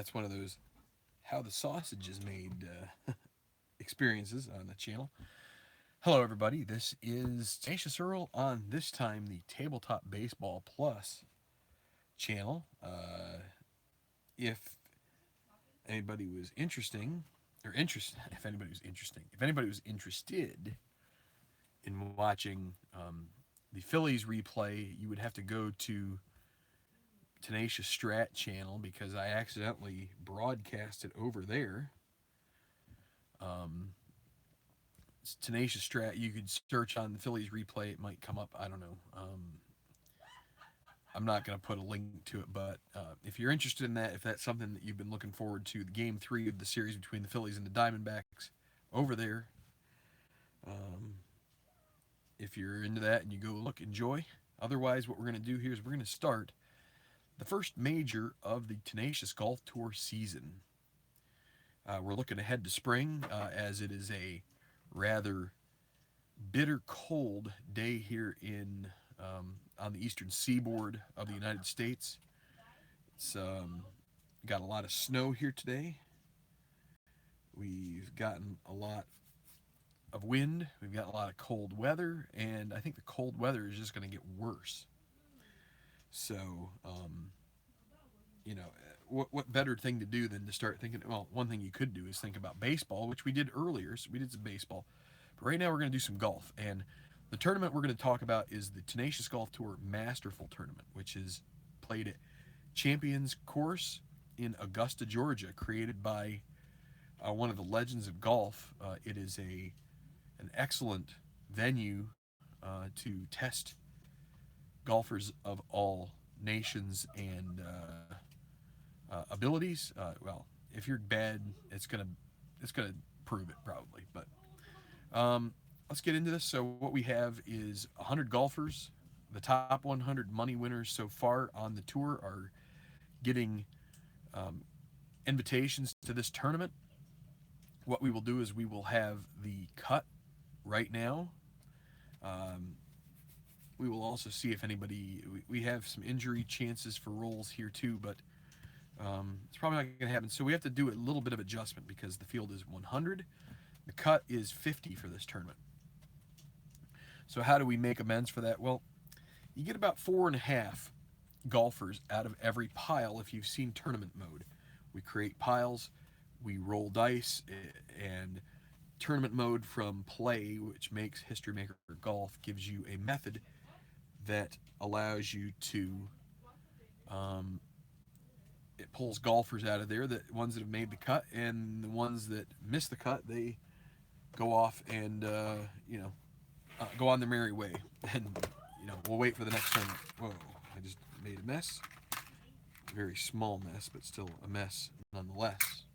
That's one of those how the sausage is made experiences on the channel. Hello, everybody. This is Tenacious Earl on this time the Tabletop Baseball Plus channel. If anybody was interesting, or interest, if anybody was interesting, if anybody was interested in watching the Phillies replay, you would have to go to Tenacious Strat channel because I accidentally broadcast it over there. Tenacious Strat, you could search on the Phillies replay, it might come up. I don't know. I'm not going to put a link to it, but if you're interested in that, if that's something that you've been looking forward to, the game 3 of the series between the Phillies and the Diamondbacks over there, if you're into that and you go look, enjoy. Otherwise, what we're going to do here is we're going to start the first major of the Tenacious Golf Tour season. We're looking ahead to spring as it is a rather bitter cold day here in on the eastern seaboard of the United States. It's got a lot of snow here today. We've gotten a lot of wind. We've got a lot of cold weather, and I think the cold weather is just going to get worse. So, what better thing to do than to start thinking? Well, one thing you could do is think about baseball, which we did earlier. So we did some baseball, but right now we're going to do some golf. And the tournament we're going to talk about is the Tenacious Golf Tour Masterful tournament, which is played at Champions Course in Augusta, Georgia, created by one of the legends of golf. It is an excellent venue to test golfers of all nations and abilities. Well, if you're bad, it's gonna prove it probably. But let's get into this. So what we have is 100 golfers. The top 100 money winners so far on the tour are getting invitations to this tournament. What we will do is we will have the cut right now. We will also see if anybody. We have some injury chances for rolls here too, but it's probably not going to happen. So we have to do a little bit of adjustment because the field is 100. The cut is 50 for this tournament. So how do we make amends for that? Well, you get about 4.5 golfers out of every pile if you've seen tournament mode. We create piles, we roll dice, and tournament mode from Play, which makes History Maker Golf, gives you a method that allows you to it pulls golfers out of there, the ones that have made the cut, and the ones that miss the cut, they go off and go on their merry way. And we'll wait for the next tournament. Whoa, I just made a mess. A very small mess, but still a mess nonetheless.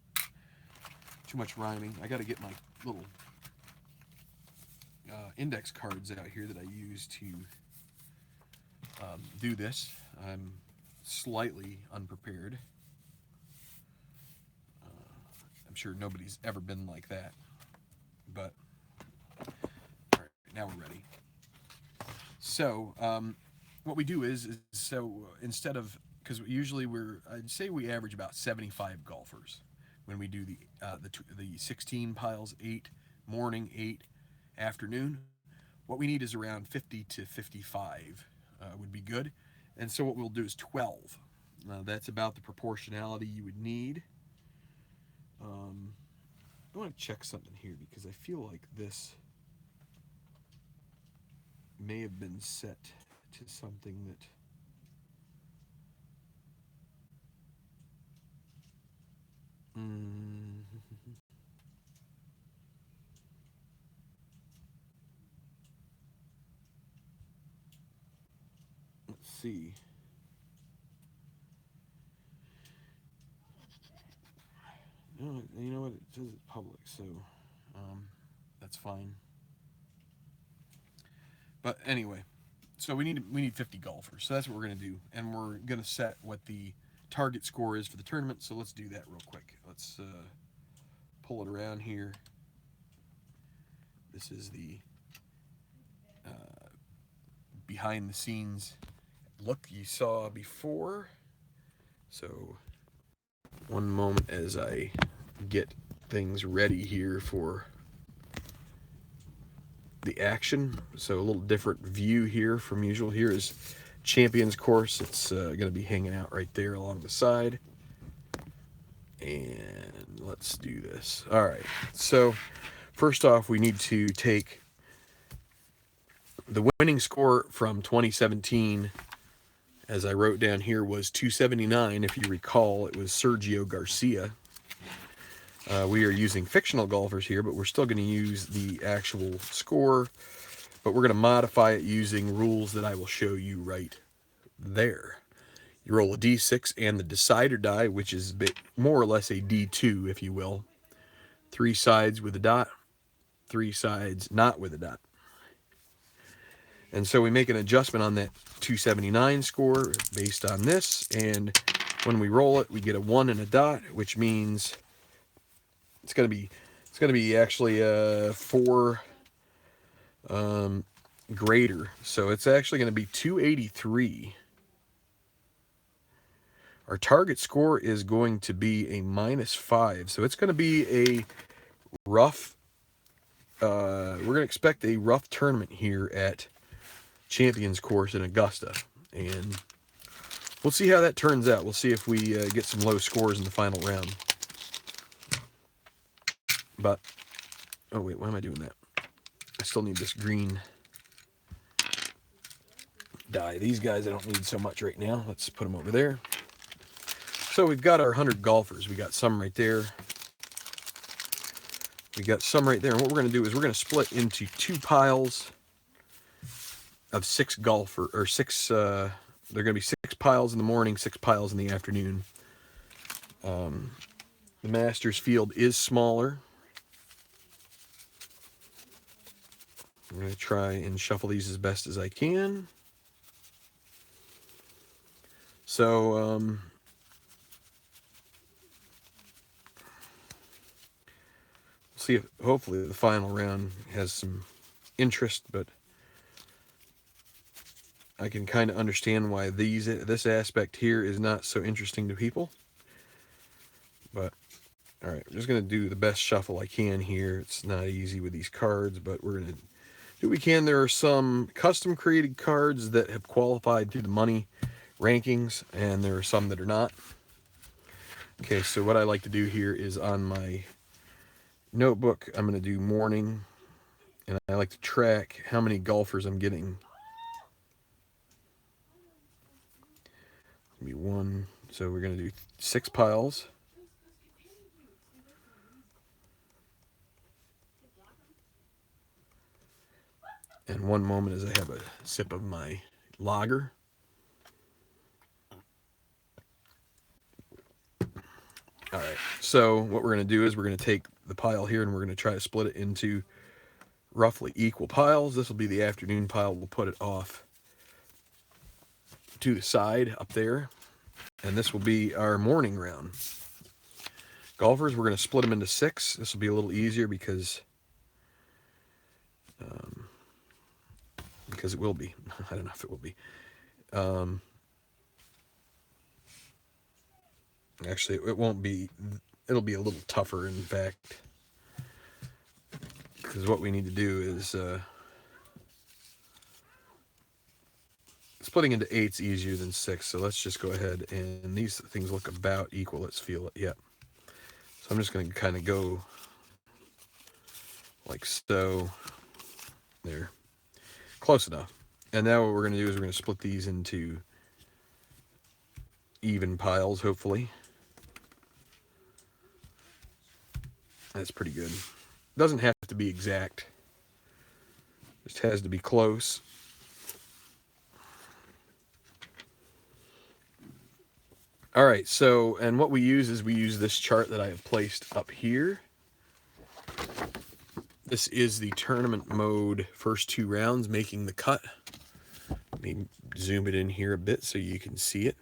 Too much rhyming. I got to get my little index cards out here that I use to do this. I'm slightly unprepared. I'm sure nobody's ever been like that. But, all right, now we're ready. So, what we do is so instead of, because usually I'd say we average about 75 golfers when we do the 16 piles, 8 morning, 8 afternoon. What we need is around 50 to 55 would be good. And so what we'll do is 12. That's about the proportionality you would need. I want to check something here because I feel like this may have been set to something that let's see. No, you know what? It says it's public, so that's fine. But anyway, so we need 50 golfers. So that's what we're gonna do, and we're gonna set what the target score is for the tournament. So let's do that real quick. Let's pull it around here. This is the behind the scenes look you saw before. So One moment as I get things ready here for the action. So a little different view here from usual. Here is Champions Course. It's going to be hanging out right there along the side. And let's do this. All right. So first off, we need to take the winning score from 2017, as I wrote down here, was 279. If you recall, it was Sergio Garcia. We are using fictional golfers here, but we're still going to use the actual score, but we're going to modify it using rules that I will show you right there. You roll a d6 and the decider die, which is more or less a d2, if you will. 3 sides with a dot, 3 sides not with a dot. And so we make an adjustment on that 279 score based on this, and when we roll it, we get a 1 and a dot, which means it's going to be actually 4 greater. So it's actually going to be 283. Our target score is going to be a -5. So it's going to be a rough, we're going to expect a rough tournament here at Champions Course in Augusta. And we'll see how that turns out. We'll see if we get some low scores in the final round. But, oh wait, why am I doing that? I still need this green die. These guys I don't need so much right now. Let's put them over there. So we've got our 100 golfers. We got some right there. We got some right there. And what we're going to do is we're going to split into 2 piles of 6 golfer, or 6, they're going to be 6 piles in the morning, 6 piles in the afternoon. The Masters field is smaller. I'm going to try and shuffle these as best as I can. So, we'll see if hopefully the final round has some interest, but I can kind of understand why this aspect here is not so interesting to people. But, alright, I'm just going to do the best shuffle I can here. It's not easy with these cards, but we're going to do what we can. There are some custom created cards that have qualified through the money rankings, and there are some that are not. Okay, so what I like to do here is on my notebook, I'm going to do morning, and I like to track how many golfers I'm getting. Be 1, so we're going to do 6 piles. And one moment as I have a sip of my lager. All right, so what we're going to do is we're going to take the pile here and we're going to try to split it into roughly equal piles. This will be the afternoon pile. We'll put it off to the side up there. And this will be our morning round. Golfers, we're going to split them into 6. This will be a little easier because it will be. I don't know if it will be. Actually, it won't be. It'll be a little tougher, in fact, because what we need to do is splitting into 8's easier than 6. So let's just go ahead, and these things look about equal. Let's feel it. Yep. So I'm just going to kind of go like so. There. Close enough. And now what we're going to do is we're going to split these into even piles, hopefully. That's pretty good. Doesn't have to be exact. Just has to be close. All right, so, and what we use is we use this chart that I have placed up here. This is the tournament mode first 2 rounds making the cut. Let me zoom it in here a bit so you can see it.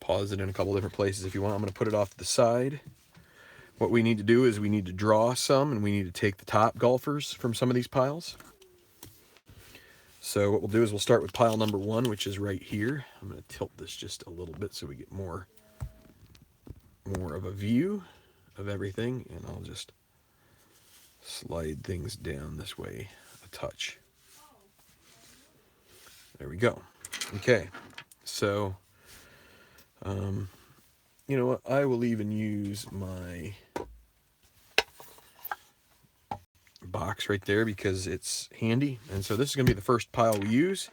Pause it in a couple different places if you want. I'm going to put it off to the side. What we need to do is we need to draw some, and we need to take the top golfers from some of these piles. So what we'll do is we'll start with pile number 1, which is right here. I'm going to tilt this just a little bit so we get more of a view of everything, and I'll just slide things down this way a touch. There we go. Okay, so you know what? I will even use my box right there because it's handy. And so this is going to be the first pile we use.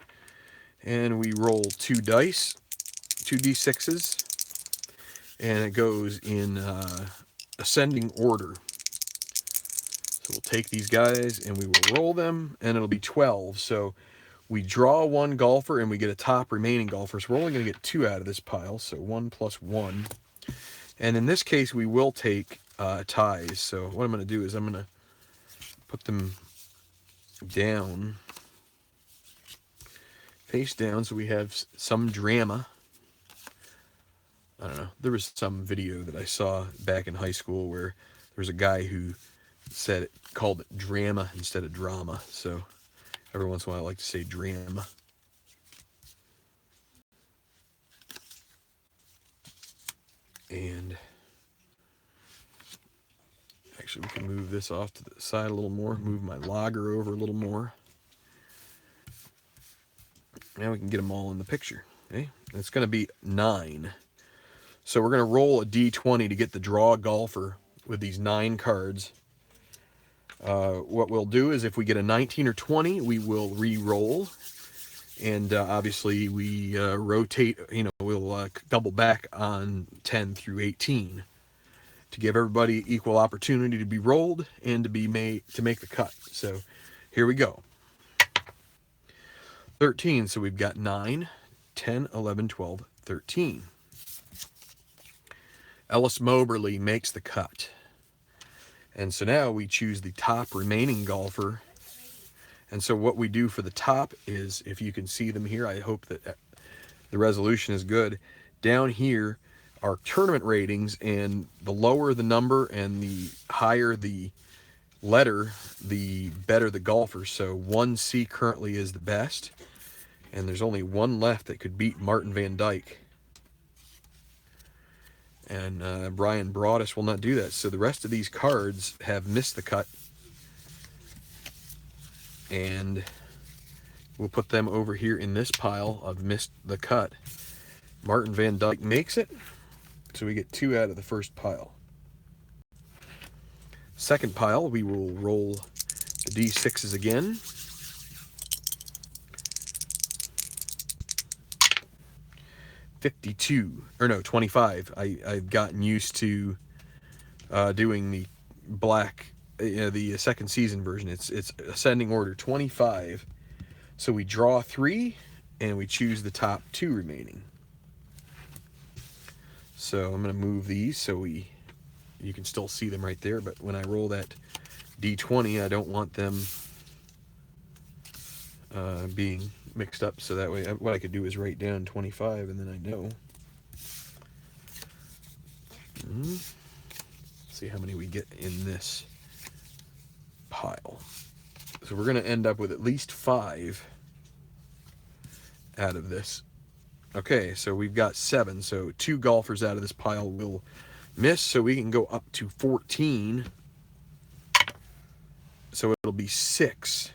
And we roll 2 dice, 2 d6s, and it goes in ascending order. So we'll take these guys and we will roll them, and it'll be 12. So we draw 1 golfer and we get a top remaining golfer. So we're only going to get 2 out of this pile. So 1 plus 1. And in this case, we will take ties. So what I'm going to do is I'm going to put them down, face down, so we have some drama. I don't know. There was some video that I saw back in high school where there was a guy who called it drama instead of drama. So every once in a while I like to say drama. And actually we can move this off to the side a little more, move my logger over a little more. Now we can get them all in the picture. Okay? It's going to be 9. So we're going to roll a d20 to get the draw golfer with these 9 cards. What we'll do is if we get a 19 or 20, we will re-roll. And obviously we rotate, we'll double back on 10 through 18 to give everybody equal opportunity to be rolled and to make the cut. So here we go. 13, so we've got 9, 10, 11, 12, 13. Ellis Moberly makes the cut. And so now we choose the top remaining golfer. And so what we do for the top is, if you can see them here, I hope that the resolution is good. Down here are tournament ratings, and the lower the number and the higher the letter, the better the golfer. So 1C currently is the best, and there's only 1 left that could beat Martin Van Dyke. And Brian Broaddus will not do that. So the rest of these cards have missed the cut. And we'll put them over here in this pile of missed the cut. Martin Van Dyke makes it. So we get 2 out of the first pile. Second pile, we will roll the d6s again. $52, 25. I've gotten used to doing the black, the second season version. It's ascending order, 25. So we draw 3 and we choose the top 2 remaining. So I'm going to move these so you can still see them right there, but when I roll that d20, I don't want them being mixed up, so that way what I could do is write down 25 and then I know. See how many we get in this pile. So we're going to end up with at least 5 out of this. Okay, so we've got 7, so 2 golfers out of this pile will miss, so we can go up to 14. So it'll be 6.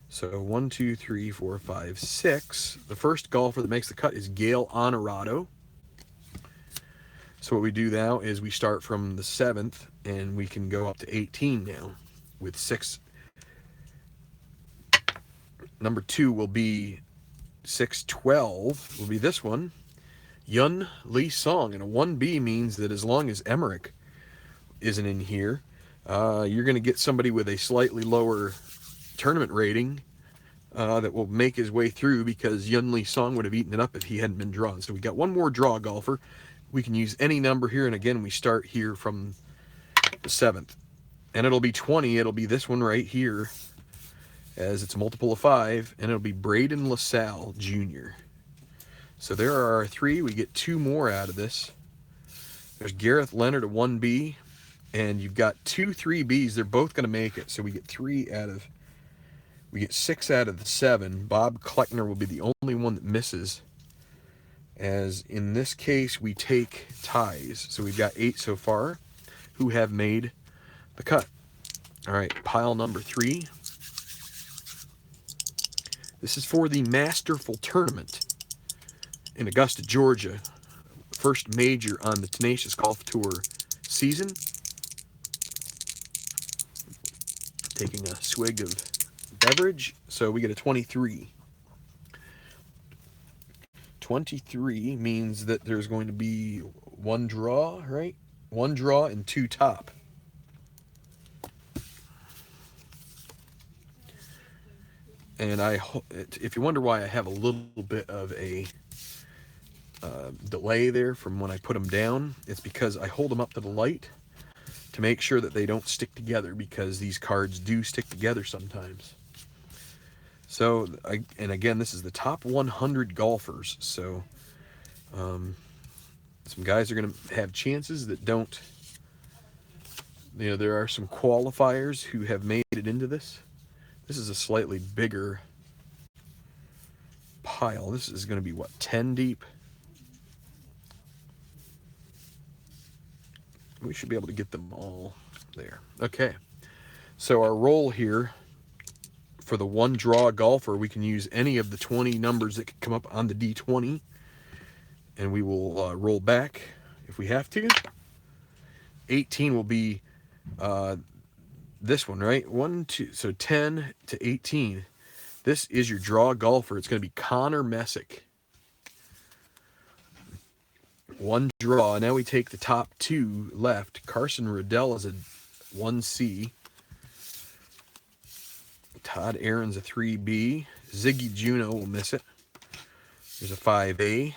So 1, 2, 3, 4, 5, 6. The first golfer that makes the cut is Gail Honorado. So what we do now is we start from the 7th, and we can go up to 18 now with 6. Number 2 will be 612, will be this one, Yun Lee Song. And a 1B means that as long as Emmerich isn't in here, you're going to get somebody with a slightly lower tournament rating that will make his way through, because Yun Lee Song would have eaten it up if he hadn't been drawn. So we got 1 more draw golfer. We can use any number here, and again we start here from the 7th, and it'll be 20. It'll be this one right here, as it's a multiple of 5, and it'll be Braden LaSalle Jr. So there are our 3. We get 2 more out of this. There's Gareth Leonard, a 1B, and you've got 2 3Bs. They're both going to make it, so we get 3 out of We get 6 out of the 7. Bob Kleckner will be the only one that misses, as in this case we take ties. So we've got 8 so far who have made the cut. All right, pile number 3. This is for the Masterful tournament in Augusta, Georgia. First major on the Tenacious Golf Tour season. Taking a swig of beverage. So we get a 23. 23 means that there's going to be 1 draw, right? 1 draw and 2 top. And if you wonder why I have a little bit of a delay there from when I put them down, it's because I hold them up to the light to make sure that they don't stick together, because these cards do stick together sometimes. So, and again, this is the top 100 golfers, so some guys are going to have chances that don't. You know, there are some qualifiers who have made it into this. This is a slightly bigger pile. This is going to be, what, 10 deep? We should be able to get them all there. Okay. So our roll here, for the 1 draw golfer, we can use any of the 20 numbers that could come up on the D20. And we will roll back if we have to. 18 will be this one, right? 1, 2, so 10 to 18. This is your draw golfer. It's going to be Connor Messick. 1 draw. Now we take the top 2 left. Carson Riddell is a 1C. Todd Aaron's a 3B. Ziggy Juno will miss it. There's a 5A.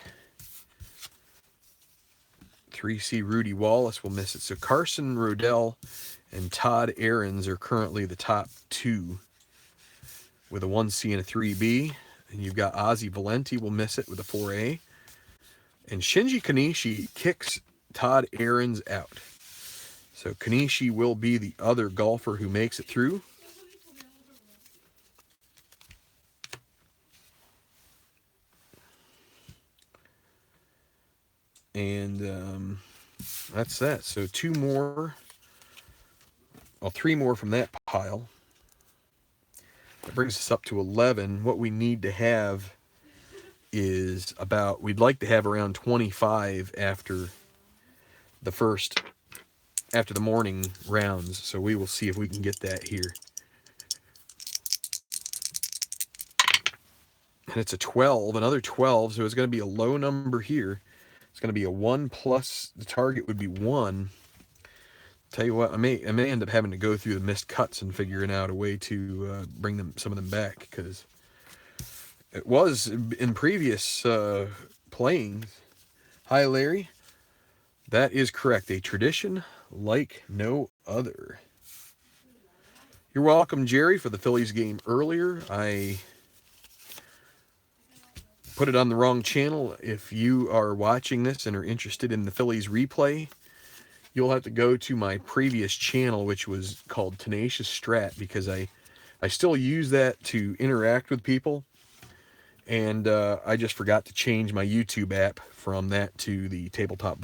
3C Rudy Wallace will miss it. So Carson Riddell and Todd Aarons are currently the top 2 with a 1C and a 3B. And you've got Ozzie Valenti will miss it with a 4A. And Shinji Kanishi kicks Todd Aarons out. So Kanishi will be the other golfer who makes it through. And that's that. So 2 more. Well, 3 more from that pile. That brings us up to 11. What we need to have is about, we'd like to have around 25 after the morning rounds. So we will see if we can get that here. And it's a 12, another 12, so it's going to be a low number here. It's going to be a 1 plus the target would be 1. Tell you what, I may end up having to go through the missed cuts and figuring out a way to bring some of them back, because it was in previous playings. Hi, Larry. That is correct. A tradition like no other. You're welcome, Jerry, for the Phillies game earlier. I put it on the wrong channel. If you are watching this and are interested in the Phillies replay, you'll have to go to my previous channel, which was called Tenacious Strat, because I still use that to interact with people. And I just forgot to change my YouTube app from that to the Tabletop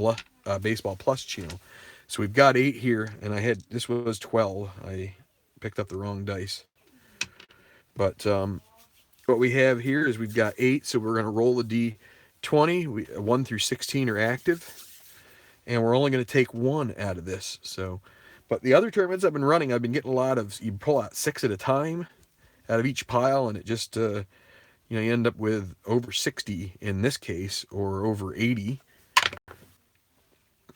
Baseball Plus channel. So we've got 8 here, and this was 12. I picked up the wrong dice. But what we have here is we've got 8, so we're going to roll the D20. 1 through 16 are active, and we're only going to take 1 out of this. So, but the other tournaments I've been running, I've been getting a lot of, you pull out 6 at a time out of each pile, and it just, you end up with over 60 in this case, or over 80.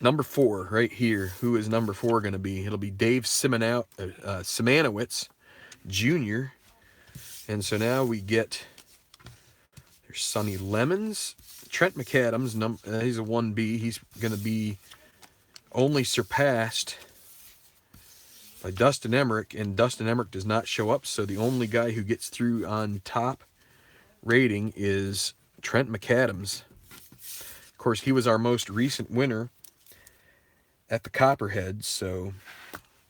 Number 4 right here. Who is number 4 going to be? It'll be Dave Simanowitz Jr. And so now we get, there's Sonny Lemons. Trent McAdams, he's a 1B. He's going to be only surpassed by Dustin Emmerich, and Dustin Emmerich does not show up, so the only guy who gets through on top rating is Trent McAdams. Of course, he was our most recent winner at the Copperhead. So,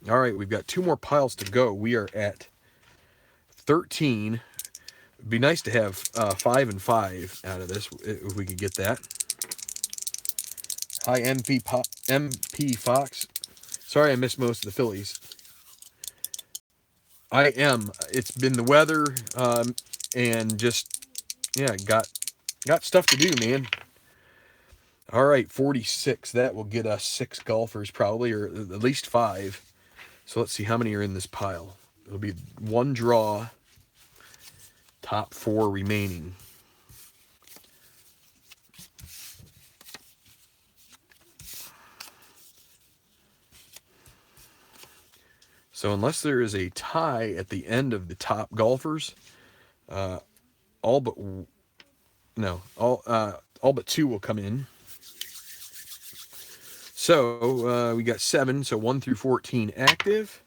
all right, we've got 2 more piles to go. We are at 13. It'd be nice to have 5 and 5 out of this if we could get that. Hi, MP Fox. Sorry I missed most of the Phillies. I am. It's been the weather, and just, yeah, got stuff to do, man. All right, 46. That will get us 6 golfers probably, or at least 5. So let's see how many are in this pile. It'll be 1 draw, top 4 remaining. So unless there is a tie at the end of the top golfers, all but 2 will come in. So we got 7, so 1 through 14 active.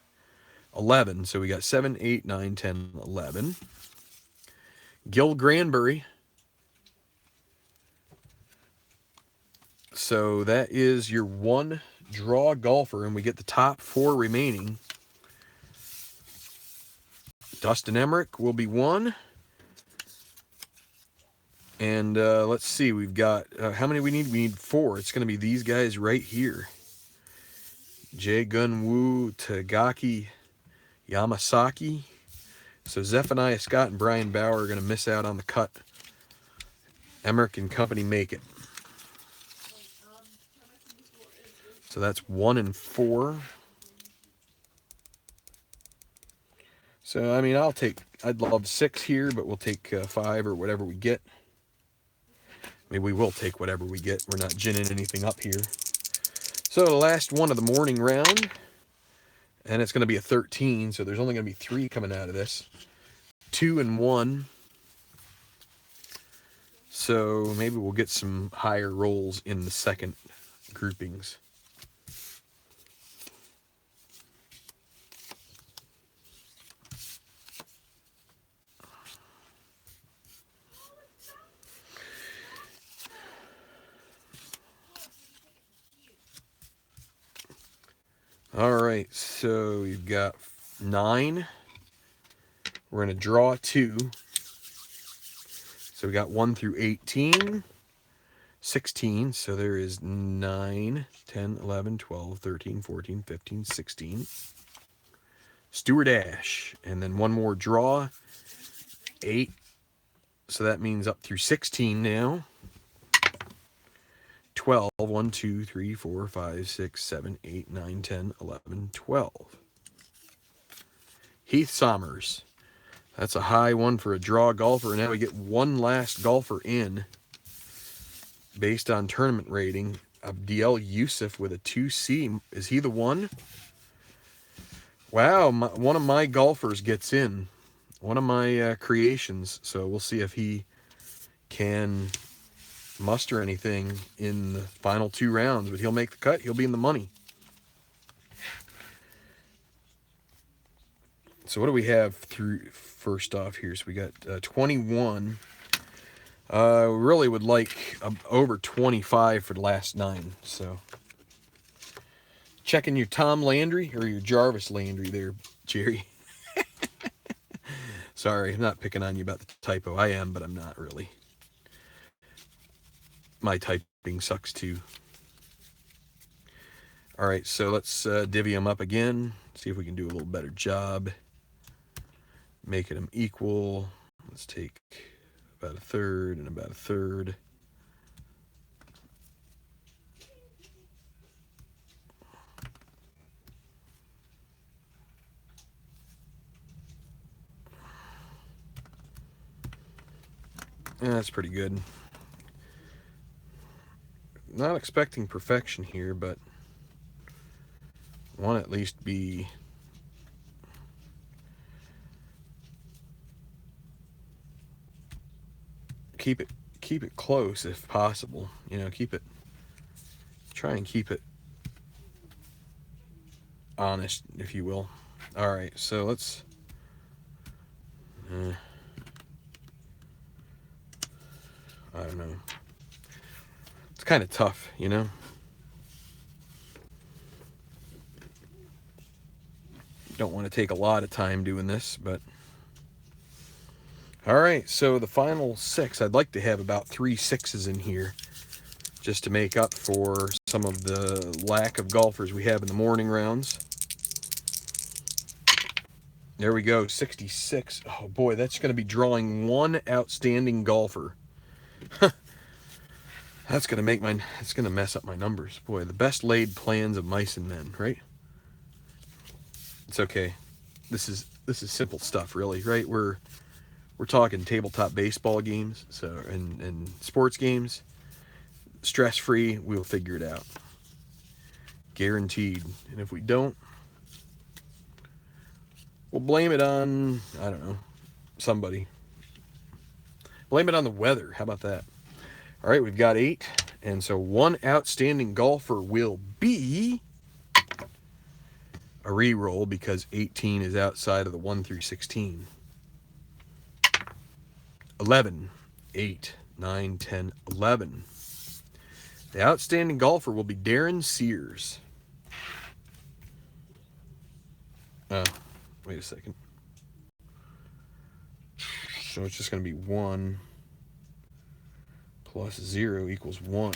11, so we got 7, 8, 9, 10, 11. Gil Granbury. So that is your 1 draw golfer, and we get the top 4 remaining. Dustin Emmerich will be 1. And let's see, we've got, how many we need? We need 4. It's going to be these guys right here. Jae Gun Woo, Tagaki Yamasaki. So Zephaniah Scott and Brian Bauer are going to miss out on the cut. Emmerich and company make it. So that's 1 and 4. So, I mean, I'd love 6 here, but we'll take 5 or whatever we get. I mean, we will take whatever we get. We're not ginning anything up here. So the last one of the morning round, and it's going to be a 13, so there's only going to be 3 coming out of this. 2 and 1. So maybe we'll get some higher rolls in the second groupings. All right, so you've got 9. We're going to draw 2. So we got 1 through 18, 16. So there is 9, 10, 11, 12, 13, 14, 15, 16. Stuart Ash. And then 1 more draw, 8. So that means up through 16 now. 12, 1, 2, 3, 4, 5, 6, 7, 8, 9, 10, 11, 12. Heath Sommers. That's a high one for a draw golfer. Now we get 1 last golfer in based on tournament rating. Abdiel Yusuf with a 2C. Is he the one? Wow, one of my golfers gets in. One of my creations. So we'll see if he can muster anything in the final 2 rounds, but he'll make the cut. He'll be in the money. So what do we have through first off here? So we got 21. Really would like over 25 for the last 9. So checking your Tom Landry or your Jarvis Landry there, Jerry. Sorry, I'm not picking on you about the typo. I am, but I'm not really. My typing sucks too. All right, so let's divvy them up again. See if we can do a little better job making them equal. Let's take about a third and about a third. Yeah, that's pretty good. Not expecting perfection here, but want to at least be keep it close if possible. You know, try and keep it honest, if you will. All right, so let's I don't know. It's kind of tough, you know. Don't want to take a lot of time doing this, but All right, so the final 6, I'd like to have about 3 6s in here just to make up for some of the lack of golfers we have in the morning rounds. There we go, 66. Oh boy, that's going to be drawing one outstanding golfer. That's going to make it's going to mess up my numbers. Boy, the best laid plans of mice and men, right? It's okay. This is simple stuff, really, right? We're talking tabletop baseball games, so and sports games, stress free. We'll figure it out, guaranteed. And if we don't, we'll blame it on, I don't know, somebody. Blame it on the weather. How about that? All right, we've got 8, and so one outstanding golfer will be a re-roll because 18 is outside of the 1 through 16. 11, 8, 9, 10, 11. The outstanding golfer will be Darren Sears. Wait a second. So it's just going to be 1 plus 0 equals 1.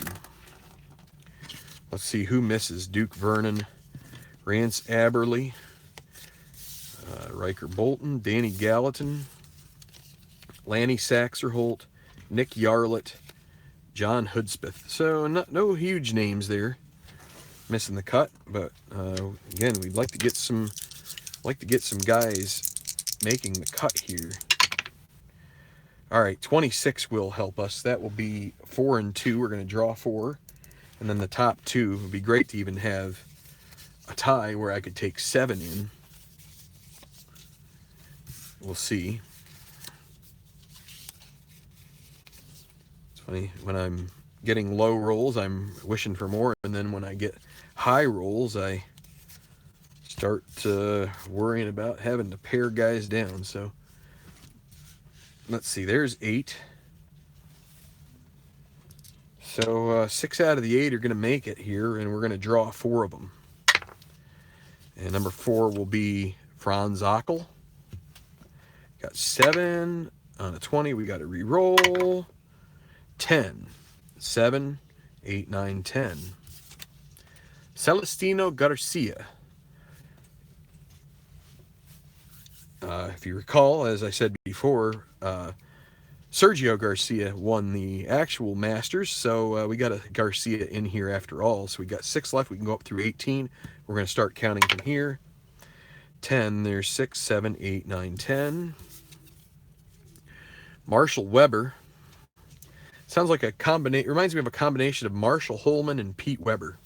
Let's see who misses. Duke Vernon, Rance Aberley, Riker Bolton, Danny Gallatin, Lanny Saxerholt, Nick Yarlett, John Hudspeth. So no huge names there missing the cut, but again, we'd like to get some guys making the cut here. All right, 26 will help us. That will be 4 and 2. We're going to draw 4, and then the top 2. It would be great to even have a tie where I could take 7 in. We'll see. It's funny, when I'm getting low rolls, I'm wishing for more, and then when I get high rolls, I start worrying about having to pare guys down. So let's see, there's 8. So 6 out of the 8 are going to make it here, and we're going to draw 4 of them. And number 4 will be Franz Ockel. Got 7 on a 20. We got to re-roll. 10, 7, 8, 9, 10. Celestino Garcia. If you recall, as I said before, Sergio Garcia won the actual Masters, so we got a Garcia in here after all. So we got 6 left. We can go up through 18. We're going to start counting from here. 10, there's 6, 7, 8, 9, 10. Marshall Weber. Sounds like a combination, reminds me of a combination of Marshall Holman and Pete Weber,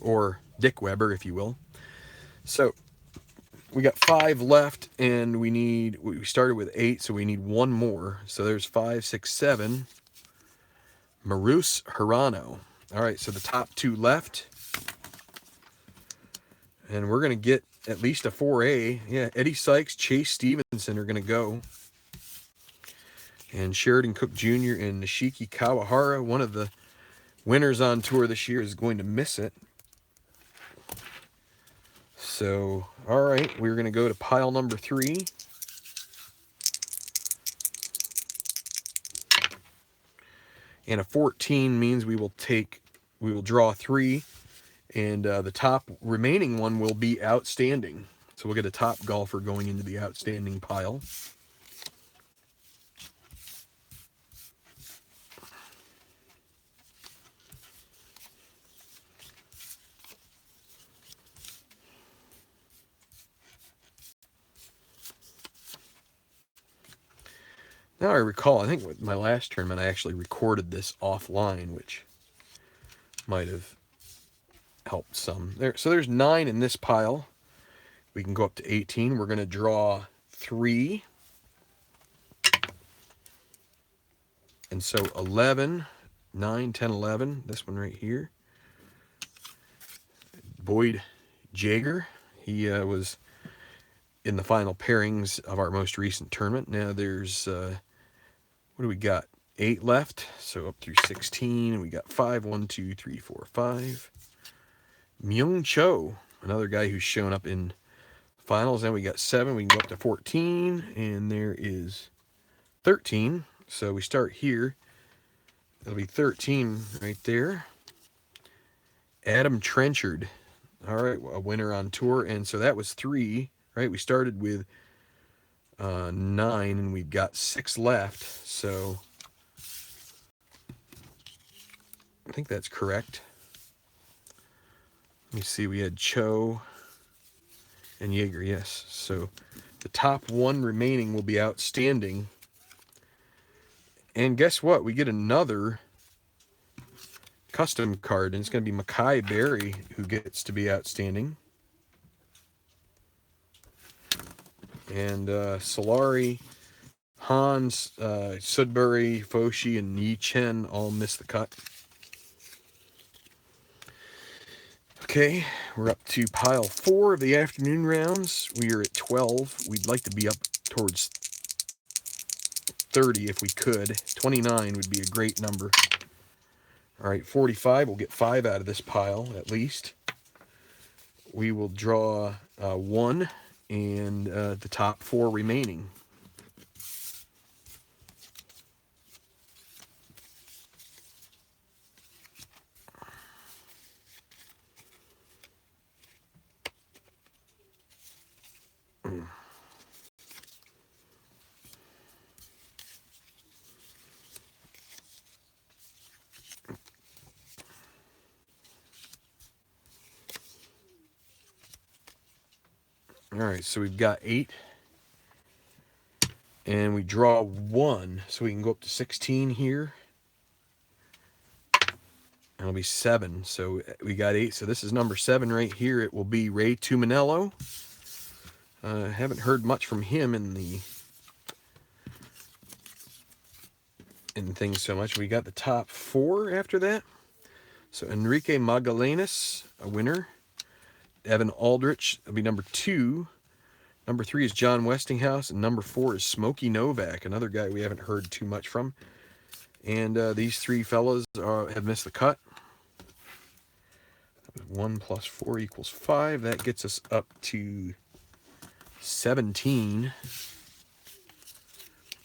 or Dick Weber, if you will. So we got 5 left, and we started with 8, so we need 1 more. So there's 5, 6, 7. Marus Hirano. All right, so the top 2 left. And we're going to get at least a 4A. Yeah, Eddie Sykes, Chase Stevenson are going to go. And Sheridan Cook Jr. and Nishiki Kawahara, one of the winners on tour this year, is going to miss it. So, all right, we're going to go to pile number 3. And a 14 means we will draw 3, and the top remaining one will be outstanding. So we'll get a top golfer going into the outstanding pile. Now I recall, I think with my last tournament, I actually recorded this offline, which might have helped some. So there's 9 in this pile. We can go up to 18. We're going to draw 3. And so 11, 9, 10, 11. This one right here. Boyd Jager. He was in the final pairings of our most recent tournament. Now there's... what do we got? 8 left, so up through 16. We got 5, 1, 2, 3, 4, 5. Myung Cho, another guy who's shown up in finals. Then we got 7. We can go up to 14, and there is 13. So we start here. It'll be 13 right there. Adam Trenchard. All right, a winner on tour. And so that was 3, right? We started with 9, and we've got 6 left. So I think that's correct. Let me see. We had Cho and Jaeger, yes. So the top 1 remaining will be outstanding. And guess what? We get another custom card, and it's going to be Mackay Berry who gets to be outstanding. And Solari, Hans, Sudbury, Foshi, and Yi Chen all missed the cut. Okay, we're up to pile 4 of the afternoon rounds. We are at 12. We'd like to be up towards 30 if we could. 29 would be a great number. All right, 45. We'll get 5 out of this pile at least. We will draw 1 and the top 4 remaining. All right, so we've got 8. And we draw 1, so we can go up to 16 here. And it'll be 7, so we got 8. So this is number 7 right here. It will be Ray Tuminello. Haven't heard much from him in things so much. We got the top 4 after that. So Enrique Magallanes, a winner. Evan Aldrich, that'll be number 2. Number 3 is John Westinghouse, and number 4 is Smokey Novak, another guy we haven't heard too much from. And these 3 fellas have missed the cut. 1 plus 4 equals 5. That gets us up to 17.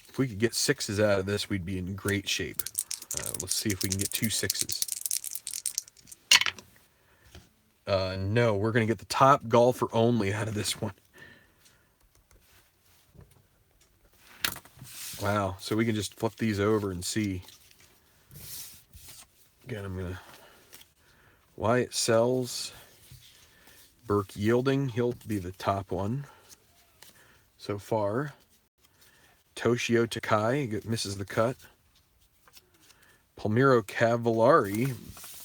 If we could get 6s out of this, we'd be in great shape. Let's see if we can get 2 6s. No, we're going to get the top golfer only out of this one. Wow, so we can just flip these over and see. Again, I'm going to... Wyatt Sells, Burke Yielding, he'll be the top one so far. Toshio Takai misses the cut. Palmiro Cavallari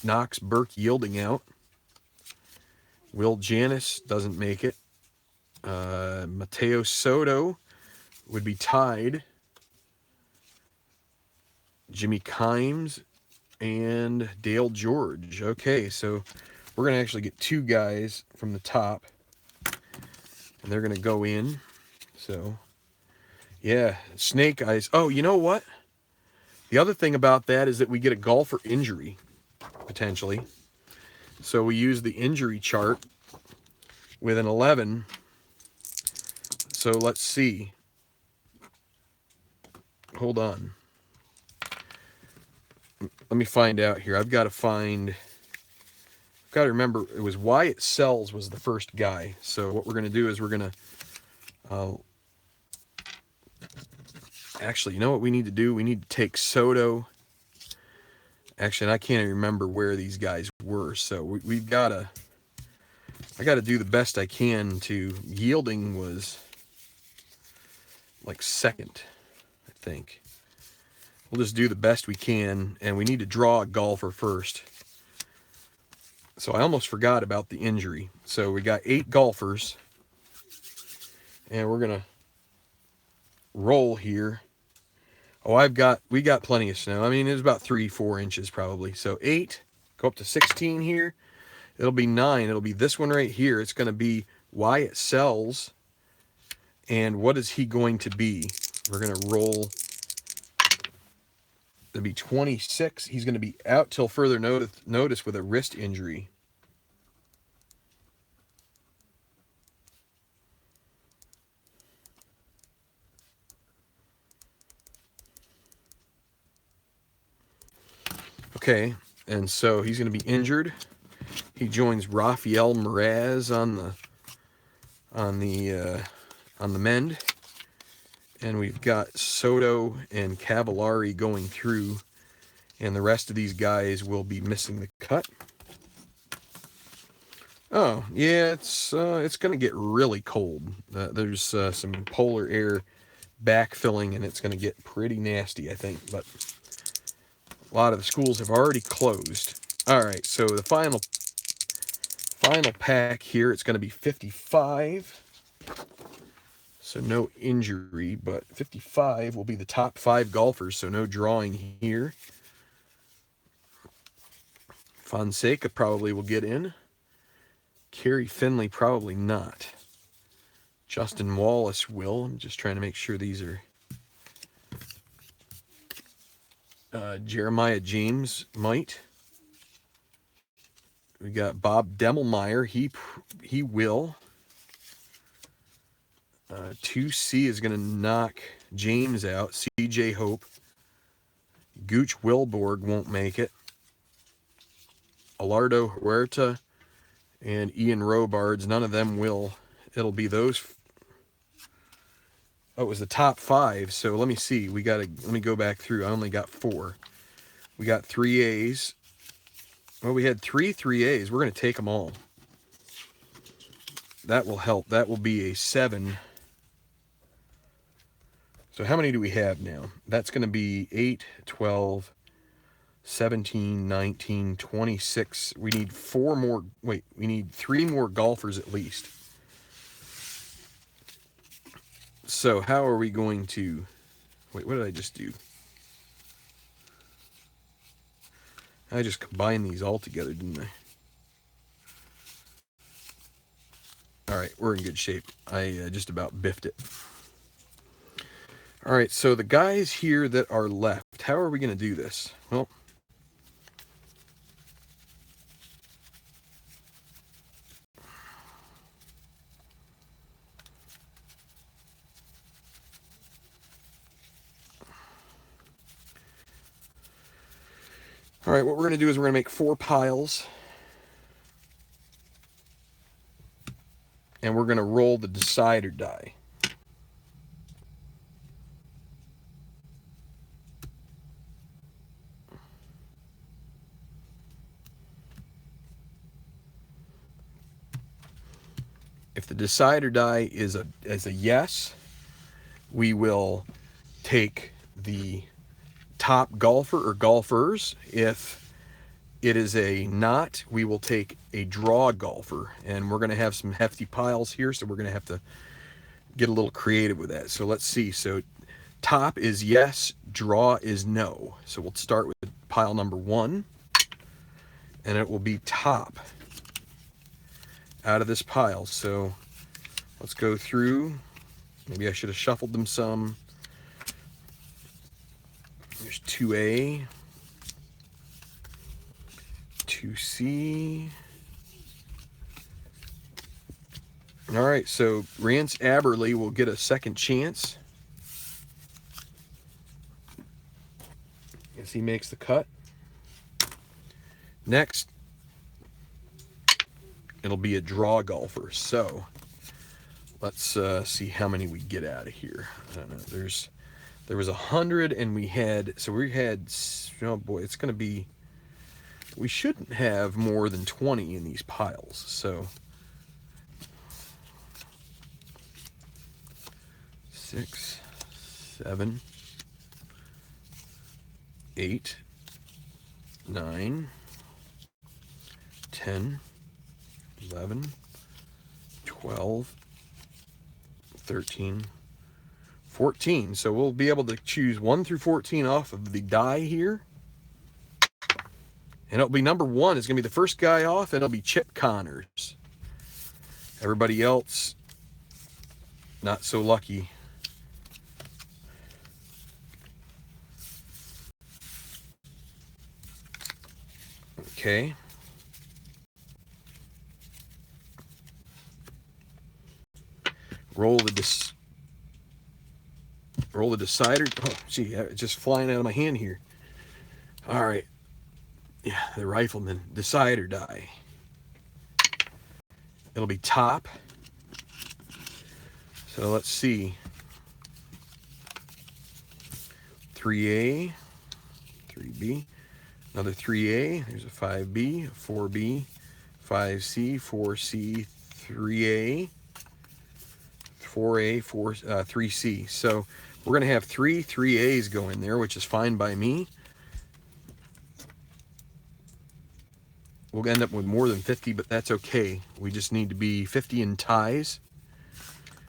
knocks Burke Yielding out. Will Janis doesn't make it. Mateo Soto would be tied. Jimmy Kimes and Dale George. Okay, so we're going to actually get 2 guys from the top, and they're going to go in. So, yeah, Snake Eyes. Oh, you know what? The other thing about that is that we get a golfer injury, potentially. So we use the injury chart with an 11. So let's see. Hold on. Let me find out here. I've got to remember, it was Wyatt Sells was the first guy. So what we're going to do is we're going to... actually, you know what we need to do? We need to take Soto. Actually, I can't even remember where these guys were. So we've got to... I got to do the best I can to... Yielding was like 2nd, I think. We'll just do the best we can, and we need to draw a golfer first. So I almost forgot about the injury. So we got 8 golfers, and we're going to roll here. Oh, we got plenty of snow. I mean, it's about 3-4 inches probably. So 8, go up to 16 here. It'll be 9. It'll be this one right here. It's going to be Wyatt Sells. And what is he going to be? We're going to roll. It'll be 26. He's going to be out till further notice with a wrist injury. Okay, and so he's going to be injured. He joins Rafael Mraz on the mend, and we've got Soto and Cavallari going through, and the rest of these guys will be missing the cut. Oh yeah, it's going to get really cold. There's some polar air backfilling, and it's going to get pretty nasty, I think. But a lot of the schools have already closed. All right, so the final pack here, it's going to be 55. So no injury, but 55 will be the top 5 golfers, so no drawing here. Fonseca probably will get in. Kerry Finley probably not. Justin Wallace will. I'm just trying to make sure these are... Jeremiah James might. We got Bob Demmelmeyer. He will. 2C is going to knock James out. CJ Hope. Gooch Wilborg won't make it. Alardo Huerta and Ian Robards, none of them will. It'll be those. Oh, it was the top 5. So let me see. Let me go back through. I only got 4. We got 3 A's. Well, we had 3 3As. We're going to take them all. That will help. That will be a 7. So how many do we have now? That's going to be 8, 12, 17, 19, 26. We need 4 more. Wait, we need 3 more golfers at least. So how are we going to... Wait, what did I just do? I just combined these all together, didn't I? All right, we're in good shape. I just about biffed it. All right, so the guys here that are left, how are we going to do this? Well, all right, what we're going to do is we're going to make 4 piles. And we're going to roll the decider die. If the decider die is a yes, we will take the top golfer or golfers. If it is a not, we will take a draw golfer. And we're going to have some hefty piles here, so we're going to have to get a little creative with that. So let's see. So top is yes, draw is no. So we'll start with pile number 1, and it will be top out of this pile. So let's go through. Maybe I should have shuffled them some. There's 2A, 2C. All right, so Rance Aberley will get a second chance. As he makes the cut. Next, it'll be a draw golfer. So let's see how many we get out of here. I don't know. There was 100, and we had, oh boy, it's going to be, we shouldn't have more than 20 in these piles. So 6, 7, 8, 9, 10, 11, 12, 13, 14. So we'll be able to choose 1 through 14 off of the die here. And it'll be number 1 is going to be the first guy off, and it'll be Chip Connors. Everybody else, not so lucky. Okay. Roll the decider. Oh, gee, it's just flying out of my hand here. All right. Yeah, the rifleman, decide or die. It'll be top. So let's see. 3A, 3B, another 3A. There's a 5B, a 4B, 5C, 4C, 3A, 4A, 3C. So we're going to have three 3As go in there, which is fine by me. We'll end up with more than 50, but that's okay. We just need to be 50 in ties.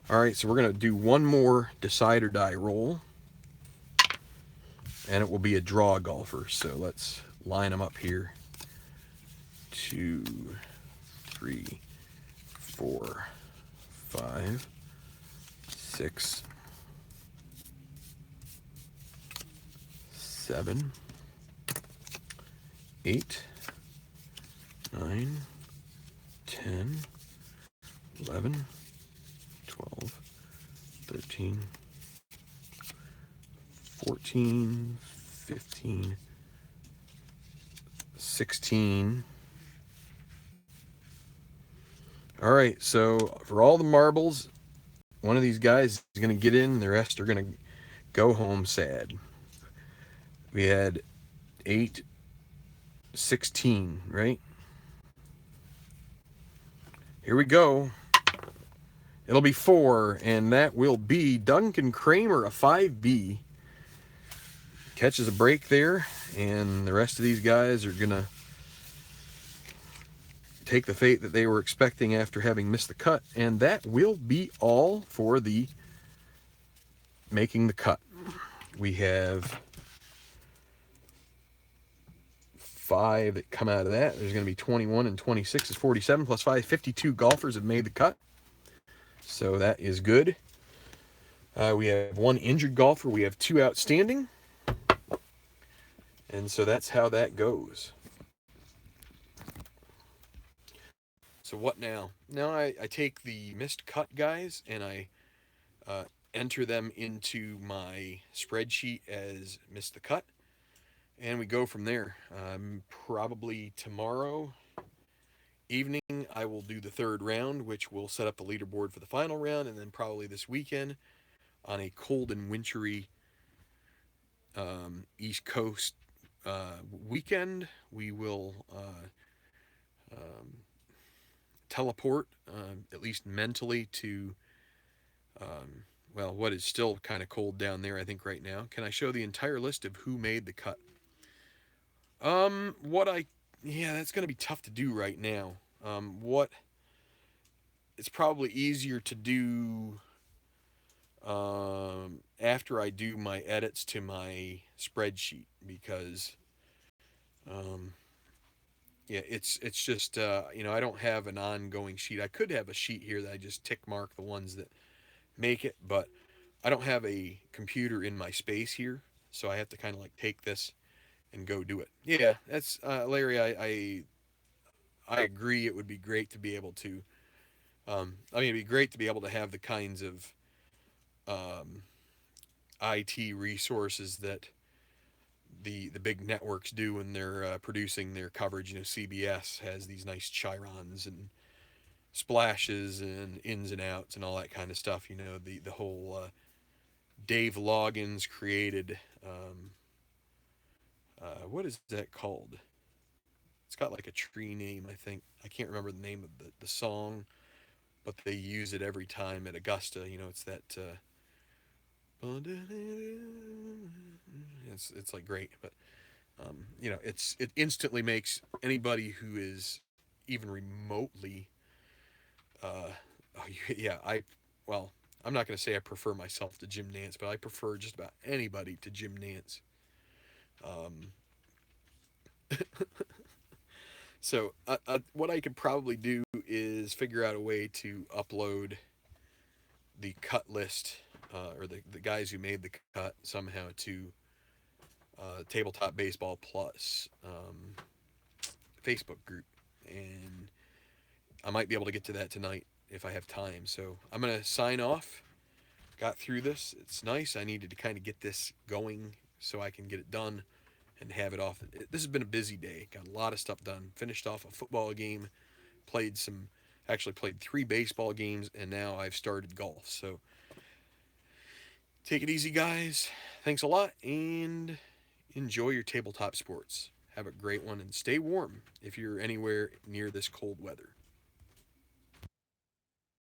All right, so we're going to do one more decide or die roll, and it will be a draw golfer. So let's line them up here. 2, 3, 4, 5, 6, 7, 8, 9, 10, 11, 12, 13, 14, 15, 16. All right, so for all the marbles, one of these guys is going to get in, the rest are going to go home sad. We had 8, 16, right? Here we go. It'll be 4, and that will be Duncan Kramer, a 5B. Catches a break there, and the rest of these guys are going to take the fate that they were expecting after having missed the cut, and that will be all for the making the cut. We have 5 that come out of that. There's going to be 21 and 26 is 47 plus 5. 52 golfers have made the cut. So that is good. We have 1 injured golfer. We have 2 outstanding. And so that's how that goes. So what now? Now I take the missed cut guys and I enter them into my spreadsheet as missed the cut. And we go from there. Probably tomorrow evening I will do the 3rd round, which will set up the leaderboard for the final round, and then probably this weekend on a cold and wintry East Coast weekend, we will teleport, at least mentally, to well, what is still kind of cold down there, I think, right now. Can I show the entire list of who made the cut? Yeah, that's going to be tough to do right now. It's probably easier to do after I do my edits to my spreadsheet, because yeah, it's just I don't have an ongoing sheet. I could have a sheet here that I just tick mark the ones that make it, but I don't have a computer in my space here, so I have to kind of like take this and go do it. Yeah, that's Larry. I agree. It would be great to be able to. It'd be great to be able to have the kinds of IT resources that the big networks do when they're producing their coverage. CBS has these nice chyrons and splashes and ins and outs and all that kind of stuff. The whole Dave Loggins created. What is that called? It's got like a tree name, I think. I can't remember the name of the song, but they use it every time at Augusta. It's that. It's like great, but it instantly makes anybody who is even remotely. Yeah, well, I'm not going to say I prefer myself to Jim Nance, but I prefer just about anybody to Jim Nance. So what I could probably do is figure out a way to upload the cut list, or the guys who made the cut somehow, to Tabletop Baseball Plus Facebook group, and I might be able to get to that tonight if I have time. So I'm gonna sign off. Got through this. It's nice. I needed to kind of get this going so I can get it done and have it off. This has been a busy day. Got a lot of stuff done. Finished off a football game, played some, actually played 3 baseball games, and now I've started golf. So take it easy, guys. Thanks a lot, and enjoy your tabletop sports. Have a great one and stay warm if you're anywhere near this cold weather.